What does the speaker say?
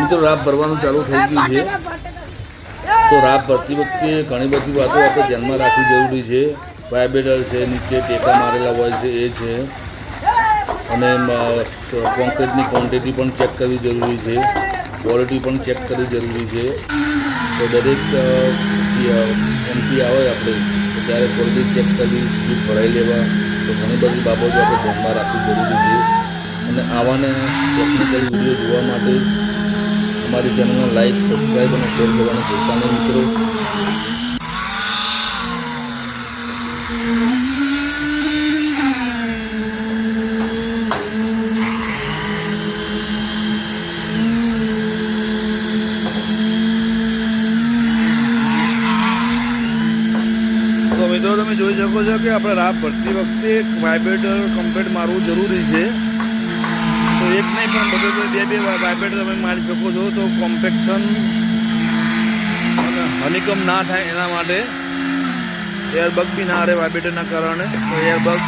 મિત્રો રાબ ભરવાનું ચાલુ થઈ ગયું છે, તો રાબ ભરતી વખતે ઘણી બધી વાતો આપણે ધ્યાનમાં રાખવી જરૂરી છે. વાઇબ્રેટર છે, નીચે ટેકા મારેલા હોય છે એ છે, અને કોન્ક્રીટની ક્વોન્ટિટી પણ ચેક કરવી જરૂરી છે, ક્વોલિટી પણ ચેક કરવી જરૂરી છે. તો દરેક એમપી આવે આપણે તો ત્યારે ક્વોલિટી ચેક કરવી, સ્પીડ ભરાઈ લેવા, તો ઘણી બધી બાબતો આપણે ધ્યાનમાં રાખવી જરૂરી છે. અને આવાને ટેકનિકલ વિડીયો જોવા માટે અમારી ચેનલને લાઈક, સબસ્ક્રાઈબ અને શેર કરવાનું ભૂલતા નહીં મિત્રો. તો મિત્રો તમે જોઈ શકો છો કે આપણે રાબ ભરતી વખતે વાઇબ્રેટર કમ્પ્લીટ મારવું જરૂરી છે. તો એક નહીં પણ બધે બે વાઇબ્રેટર તમે મારી શકો છો, તો કોમ્પેક્શન અને હનીકમ ના થાય એના માટે એરબગ બી ના રહે વાઇબ્રેટરના કારણે. તો એરબગ